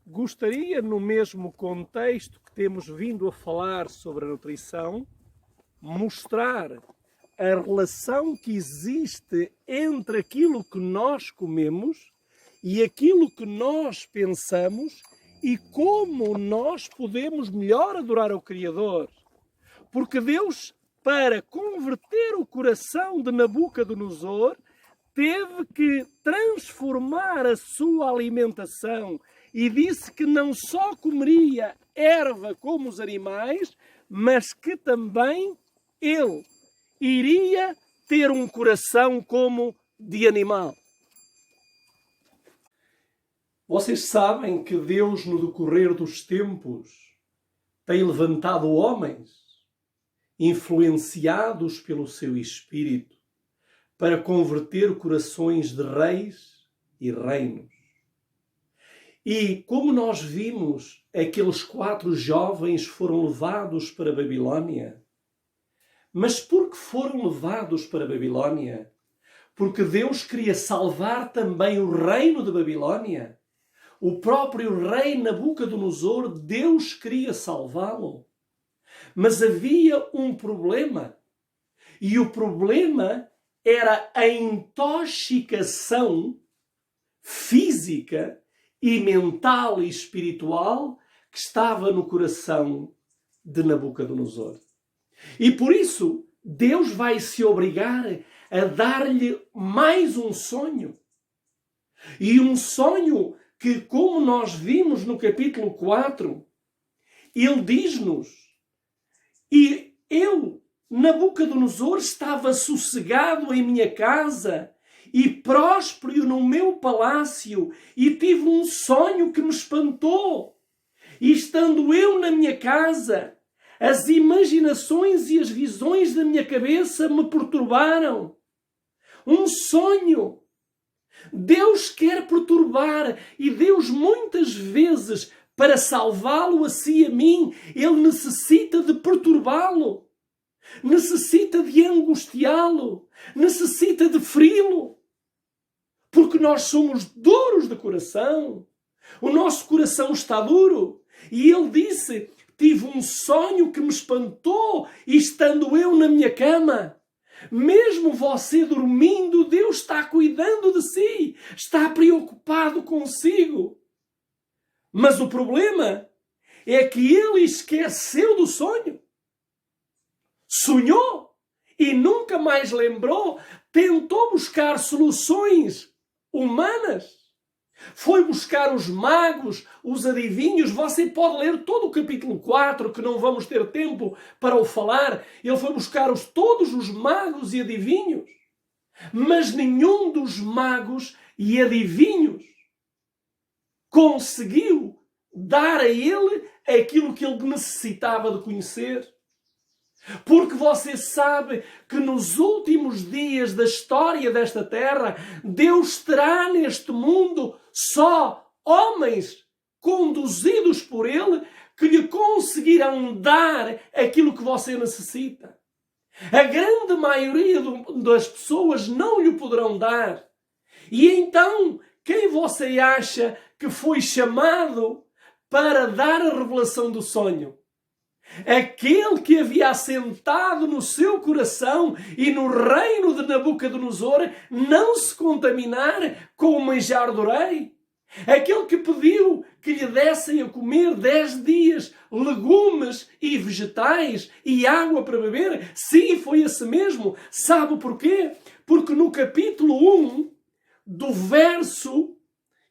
Gostaria, no mesmo contexto que temos vindo a falar sobre a nutrição, mostrar a relação que existe entre aquilo que nós comemos e aquilo que nós pensamos e como nós podemos melhor adorar ao Criador. Porque Deus, para converter o coração de Nabucodonosor, teve que transformar a sua alimentação e disse que não só comeria erva como os animais, mas que também ele iria ter um coração como de animal. Vocês sabem que Deus, no decorrer dos tempos, tem levantado homens influenciados pelo seu Espírito para converter corações de reis e reinos. E como nós vimos, aqueles 4 jovens foram levados para a Babilónia. Mas por que foram levados para a Babilónia? Porque Deus queria salvar também o reino de Babilónia. O próprio rei Nabucodonosor, Deus queria salvá-lo. Mas havia um problema. E o problema era a intoxicação física e mental e espiritual que estava no coração de Nabucodonosor. E por isso, Deus vai se obrigar a dar-lhe mais um sonho. E um sonho que, como nós vimos no capítulo 4, ele diz-nos: e eu, Nabucodonosor, estava sossegado em minha casa e próspero no meu palácio, e tive um sonho que me espantou. E estando eu na minha casa, as imaginações e as visões da minha cabeça me perturbaram. Um sonho. Deus quer perturbar, e Deus muitas vezes, para salvá-lo a si e a mim, Ele necessita de perturbá-lo. Necessita de angustiá-lo. Necessita de feri-lo. Porque nós somos duros de coração. O nosso coração está duro. E ele disse: tive um sonho que me espantou, e estando eu na minha cama. Mesmo você dormindo, Deus está cuidando de si. Está preocupado consigo. Mas o problema é que ele esqueceu do sonho. Sonhou e nunca mais lembrou. Tentou buscar soluções humanas. Foi buscar os magos, os adivinhos. Você pode ler todo o capítulo 4, que não vamos ter tempo para o falar. Ele foi buscar todos os magos e adivinhos. Mas nenhum dos magos e adivinhos conseguiu dar a ele aquilo que ele necessitava de conhecer. Porque você sabe que nos últimos dias da história desta terra, Deus terá neste mundo só homens conduzidos por Ele que lhe conseguirão dar aquilo que você necessita. A grande maioria das pessoas não lhe poderão dar. E então, quem você acha que foi chamado para dar a revelação do sonho? Aquele que havia assentado no seu coração e no reino de Nabucodonosor não se contaminar com o manjar do rei. Aquele que pediu que lhe dessem a comer 10 dias legumes e vegetais e água para beber. Sim, foi esse mesmo. Sabe porquê? Porque no capítulo 1 do verso,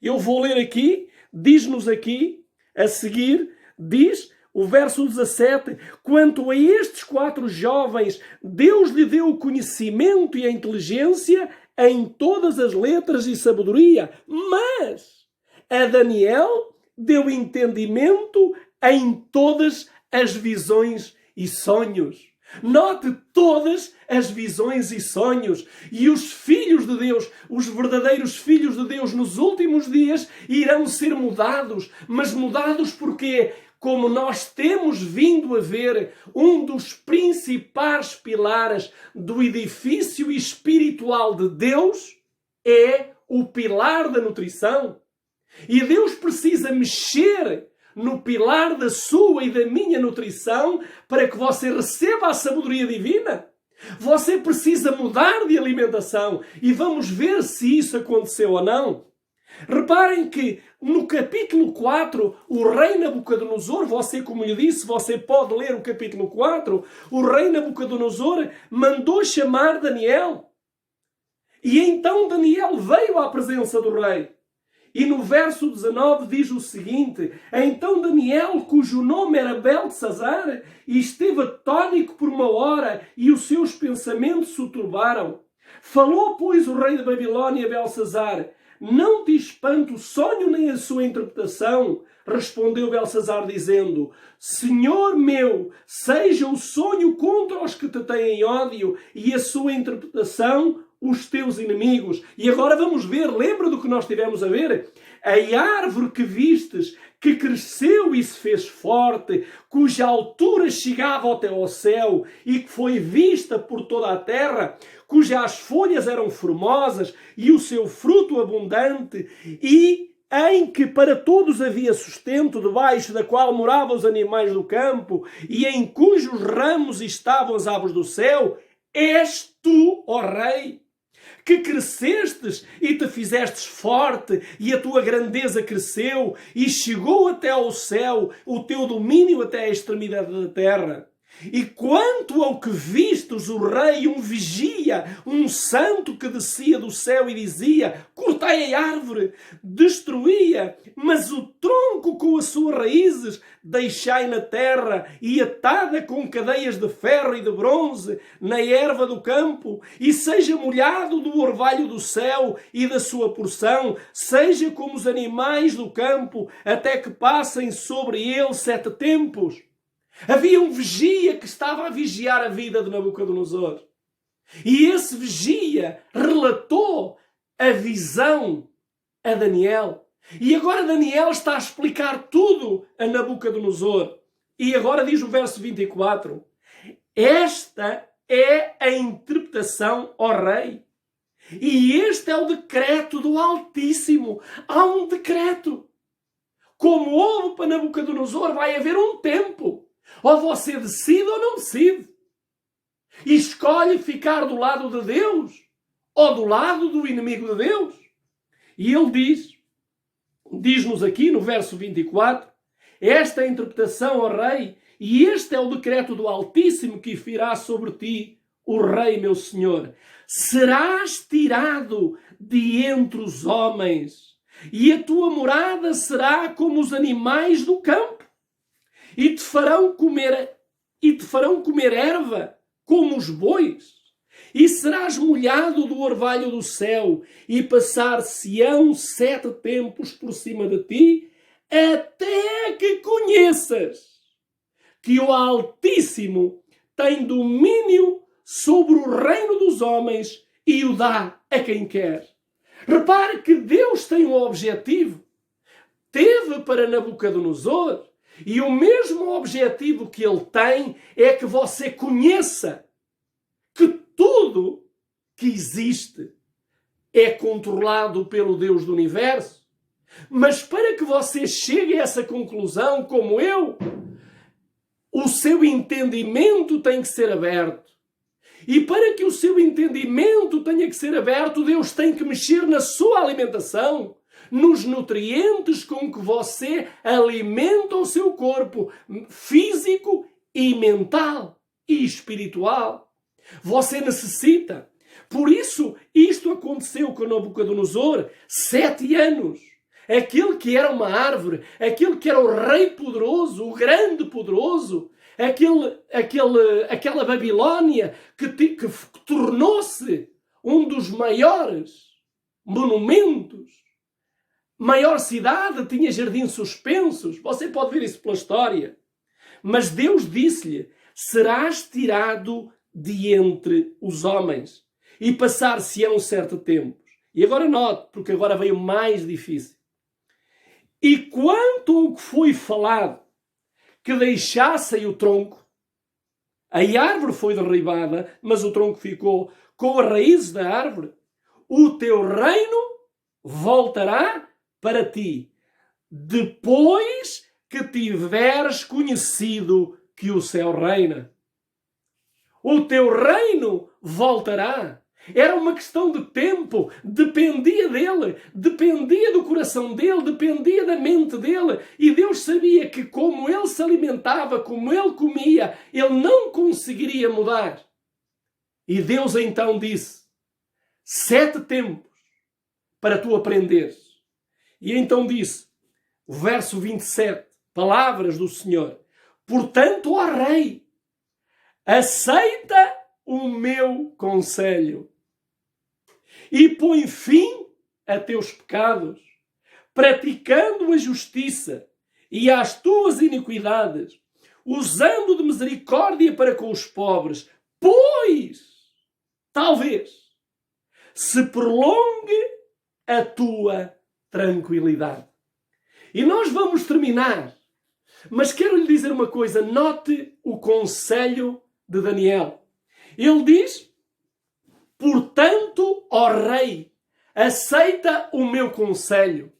eu vou ler aqui, diz-nos aqui, a seguir, diz... O verso 17, quanto a estes 4 jovens, Deus lhe deu o conhecimento e a inteligência em todas as letras e sabedoria, mas a Daniel deu entendimento em todas as visões e sonhos. Note todas as visões e sonhos. E os filhos de Deus, os verdadeiros filhos de Deus nos últimos dias irão ser mudados. Mas mudados porquê? Como nós temos vindo a ver, um dos principais pilares do edifício espiritual de Deus é o pilar da nutrição. E Deus precisa mexer no pilar da sua e da minha nutrição para que você receba a sabedoria divina. Você precisa mudar de alimentação e vamos ver se isso aconteceu ou não. Reparem que no capítulo 4, o rei Nabucodonosor, você, como lhe disse, você pode ler o capítulo 4, o rei Nabucodonosor mandou chamar Daniel. E então Daniel veio à presença do rei. E no verso 19 diz o seguinte: então Daniel, cujo nome era Beltesazar, esteve atónito por uma hora e os seus pensamentos se turbaram. Falou, pois, o rei da Babilônia a Beltesazar: não te espanta o sonho nem a sua interpretação. Respondeu Beltesazar dizendo: Senhor meu, seja o sonho contra os que te têm ódio e a sua interpretação os teus inimigos. E agora vamos ver, lembra do que nós tivemos a ver? A árvore que vistes, que cresceu e se fez forte, cuja altura chegava até ao céu e que foi vista por toda a terra, cujas folhas eram formosas e o seu fruto abundante, e em que para todos havia sustento, debaixo da qual moravam os animais do campo, e em cujos ramos estavam as aves do céu, és tu, ó Rei, que crescestes e te fizestes forte, e a tua grandeza cresceu, e chegou até ao céu o teu domínio até à extremidade da terra. E quanto ao que vistes o rei, um vigia, um santo que descia do céu e dizia: cortai a árvore, destruía, mas o tronco com as suas raízes deixai na terra, e atada com cadeias de ferro e de bronze na erva do campo, e seja molhado do orvalho do céu e da sua porção, seja como os animais do campo, até que passem sobre ele 7 tempos. Havia um vigia que estava a vigiar a vida de Nabucodonosor. E esse vigia relatou a visão a Daniel. E agora Daniel está a explicar tudo a Nabucodonosor. E agora diz o verso 24: esta é a interpretação, ó rei. E este é o decreto do Altíssimo. Há um decreto. Como houve para Nabucodonosor, vai haver um tempo. Ou você decide ou não decide. E escolhe ficar do lado de Deus ou do lado do inimigo de Deus. E ele diz-nos aqui no verso 24, esta é a interpretação, ó rei, e este é o decreto do Altíssimo que virá sobre ti, o rei meu senhor. Serás tirado de entre os homens, e a tua morada será como os animais do campo. E te farão comer erva como os bois, e serás molhado do orvalho do céu, e passar-se-ão 7 tempos por cima de ti, até que conheças que o Altíssimo tem domínio sobre o reino dos homens e o dá a quem quer. Repare que Deus tem um objetivo. Teve para Nabucodonosor. E o mesmo objetivo que ele tem é que você conheça que tudo que existe é controlado pelo Deus do universo. Mas para que você chegue a essa conclusão, como eu, o seu entendimento tem que ser aberto. E para que o seu entendimento tenha que ser aberto, Deus tem que mexer na sua alimentação, nos nutrientes com que você alimenta o seu corpo físico e mental e espiritual. Você necessita. Por isso, isto aconteceu com Nabucodonosor, 7 anos. Aquele que era uma árvore, aquele que era o rei poderoso, o grande poderoso, aquela Babilônia que tornou-se um dos maiores monumentos, maior cidade, tinha jardins suspensos. Você pode ver isso pela história. Mas Deus disse-lhe: serás tirado de entre os homens e passar-se-ão 7 tempos. E agora note, porque agora veio mais difícil. E quanto ao que foi falado, que deixassem o tronco, a árvore foi derribada, mas o tronco ficou com as raízes da árvore, o teu reino voltará para ti, depois que tiveres conhecido que o céu reina. O teu reino voltará. Era uma questão de tempo, dependia dele, dependia do coração dele, dependia da mente dele. E Deus sabia que como ele se alimentava, como ele comia, ele não conseguiria mudar. E Deus então disse, 7 tempos para tu aprenderes. E então disse, o verso 27, palavras do Senhor, portanto, ó rei, aceita o meu conselho e põe fim a teus pecados, praticando a justiça e às tuas iniquidades, usando de misericórdia para com os pobres, pois, talvez, se prolongue a tua tranquilidade. E nós vamos terminar, mas quero lhe dizer uma coisa, note o conselho de Daniel. Ele diz, portanto, ó rei, aceita o meu conselho.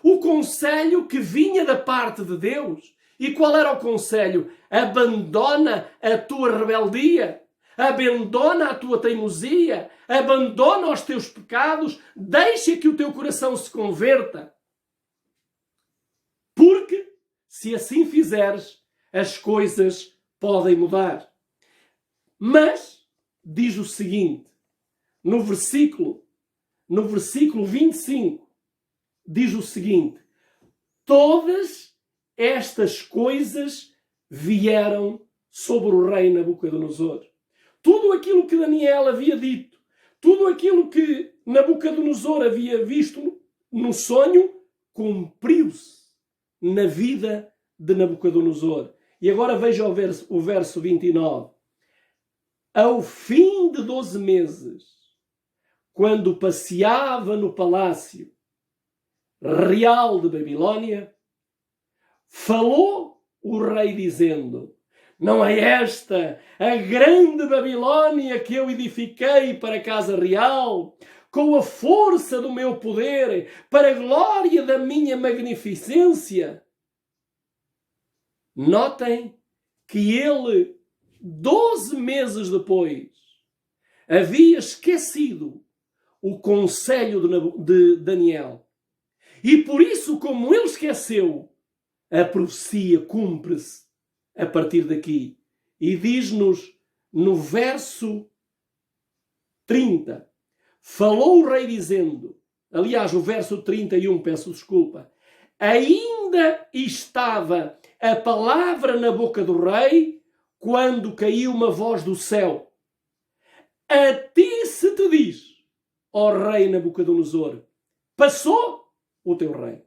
O conselho que vinha da parte de Deus. E qual era o conselho? Abandona a tua rebeldia, abandona a tua teimosia, abandona os teus pecados, deixa que o teu coração se converta. Porque, se assim fizeres, as coisas podem mudar. Mas, diz o seguinte, no versículo 25, diz o seguinte, todas estas coisas vieram sobre o rei Nabucodonosor. Tudo aquilo que Daniel havia dito, tudo aquilo que Nabucodonosor havia visto no sonho, cumpriu-se na vida de Nabucodonosor. E agora veja o verso 29. Ao fim de 12 meses, quando passeava no palácio real de Babilônia, falou o rei dizendo, não é esta a grande Babilônia que eu edifiquei para a casa real, com a força do meu poder, para a glória da minha magnificência? Notem que ele, 12 meses depois, havia esquecido o conselho de Daniel. E por isso, como ele esqueceu, a profecia cumpre-se a partir daqui. E diz-nos no verso 30, falou o rei dizendo, aliás, o verso 31, peço desculpa, ainda estava a palavra na boca do rei, quando caiu uma voz do céu. A ti se te diz, ó rei Nabucodonosor, passou o teu reino.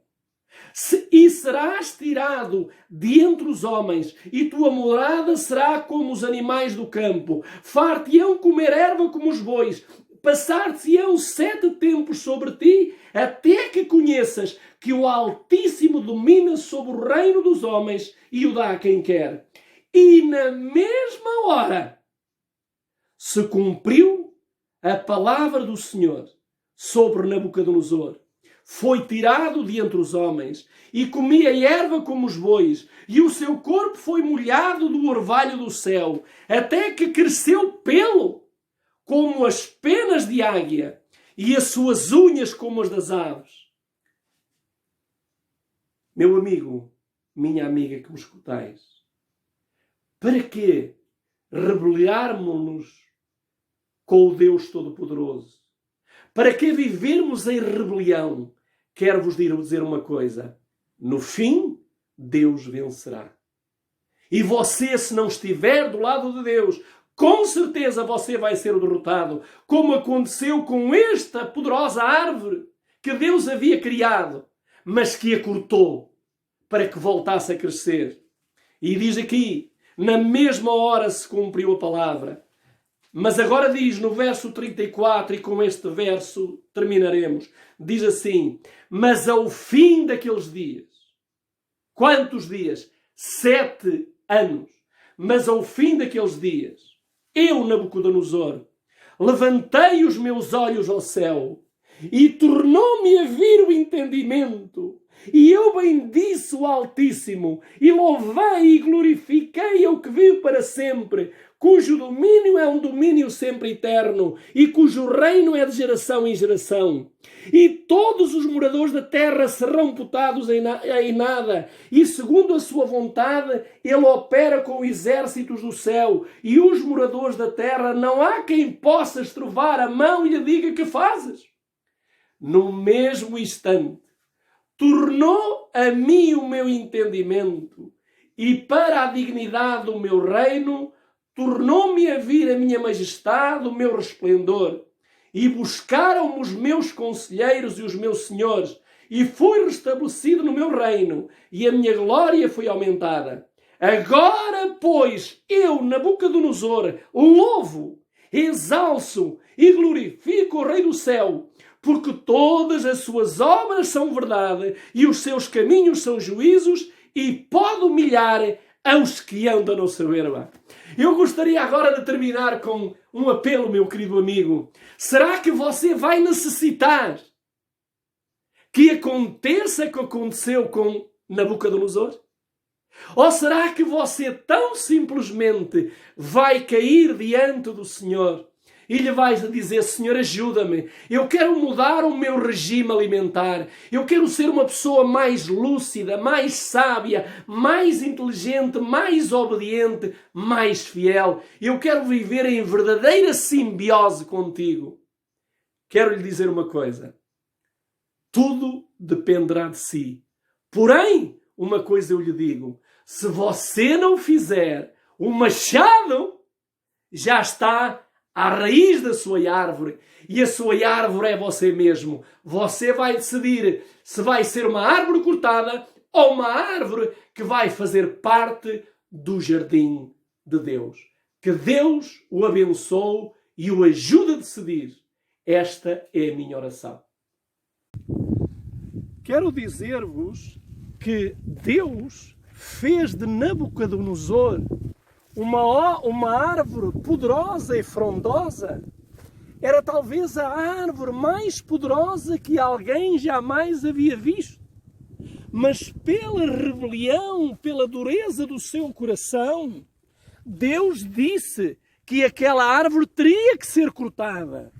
E serás tirado de entre os homens, e tua morada será como os animais do campo. Far-te-ão comer erva como os bois. Passar-te-ão 7 tempos sobre ti, até que conheças que o Altíssimo domina sobre o reino dos homens e o dá a quem quer. E na mesma hora se cumpriu a palavra do Senhor sobre Nabucodonosor. Foi tirado de entre os homens e comia erva como os bois, e o seu corpo foi molhado do orvalho do céu, até que cresceu pelo como as penas de águia e as suas unhas como as das aves. Meu amigo, minha amiga que me escutais, para que rebeliarmos-nos com o Deus Todo-Poderoso? Para que vivermos em rebelião? Quero-vos dizer uma coisa. No fim, Deus vencerá. E você, se não estiver do lado de Deus, com certeza você vai ser o derrotado, como aconteceu com esta poderosa árvore que Deus havia criado, mas que a cortou para que voltasse a crescer. E diz aqui, na mesma hora se cumpriu a palavra. Mas agora diz no verso 34, e com este verso terminaremos, diz assim, mas ao fim daqueles dias, quantos dias? 7 anos. Mas ao fim daqueles dias, eu, Nabucodonosor, levantei os meus olhos ao céu e tornou-me a vir o entendimento. E eu bendisse o Altíssimo, e louvei e glorifiquei ao que vive para sempre, cujo domínio é um domínio sempre eterno, e cujo reino é de geração em geração. E todos os moradores da terra serão putados em nada, e segundo a sua vontade, ele opera com exércitos do céu, e os moradores da terra não há quem possa estrovar a mão e lhe diga: que fazes? No mesmo instante, tornou a mim o meu entendimento, e para a dignidade do meu reino, tornou-me a vir a minha majestade, o meu resplendor. E buscaram-me os meus conselheiros e os meus senhores, e fui restabelecido no meu reino, e a minha glória foi aumentada. Agora, pois, eu, Nabucodonosor, louvo, exalço e glorifico o Rei do céu, porque todas as suas obras são verdade e os seus caminhos são juízos, e pode humilhar aos que andam no seu erva. Eu gostaria agora de terminar com um apelo, meu querido amigo. Será que você vai necessitar que aconteça o que aconteceu com Nabucodonosor? Ou será que você tão simplesmente vai cair diante do Senhor e lhe vais dizer: Senhor, ajuda-me, eu quero mudar o meu regime alimentar, eu quero ser uma pessoa mais lúcida, mais sábia, mais inteligente, mais obediente, mais fiel, eu quero viver em verdadeira simbiose contigo. Quero lhe dizer uma coisa: tudo dependerá de si. Porém, uma coisa eu lhe digo: se você não fizer, o machado já está à raiz da sua árvore, e a sua árvore é você mesmo. Você vai decidir se vai ser uma árvore cortada ou uma árvore que vai fazer parte do jardim de Deus. Que Deus o abençoe e o ajude a decidir. Esta é a minha oração. Quero dizer-vos que Deus fez de Nabucodonosor uma árvore poderosa e frondosa. Era talvez a árvore mais poderosa que alguém jamais havia visto. Mas pela rebelião, pela dureza do seu coração, Deus disse que aquela árvore teria que ser cortada.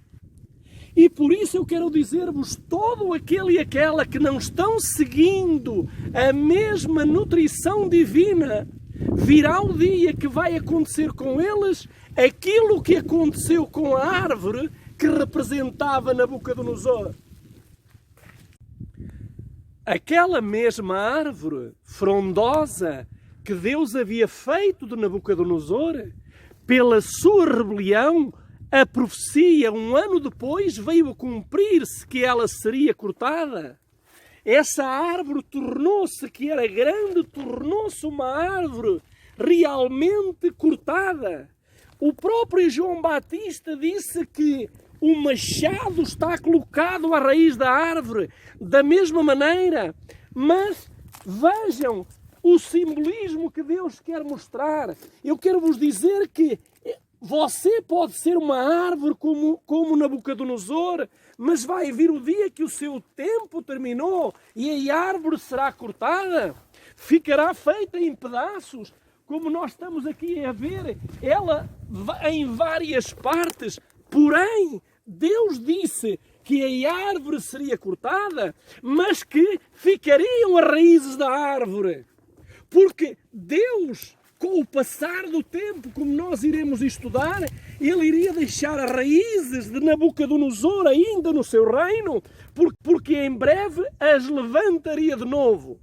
E por isso eu quero dizer-vos: todo aquele e aquela que não estão seguindo a mesma nutrição divina, virá o dia que vai acontecer com eles aquilo que aconteceu com a árvore que representava Nabucodonosor. Aquela mesma árvore frondosa que Deus havia feito de Nabucodonosor, pela sua rebelião, a profecia, um ano depois, veio a cumprir-se que ela seria cortada. Essa árvore tornou-se, que era grande, tornou-se uma árvore realmente cortada. O próprio João Batista disse que o machado está colocado à raiz da árvore, da mesma maneira. Mas vejam o simbolismo que Deus quer mostrar. Eu quero vos dizer que você pode ser uma árvore como Nabucodonosor, mas vai vir o dia que o seu tempo terminou e a árvore será cortada, ficará feita em pedaços, como nós estamos aqui a ver, ela em várias partes. Porém, Deus disse que a árvore seria cortada, mas que ficariam as raízes da árvore. Porque Deus, com o passar do tempo, como nós iremos estudar, ele iria deixar as raízes de Nabucodonosor ainda no seu reino, porque em breve as levantaria de novo.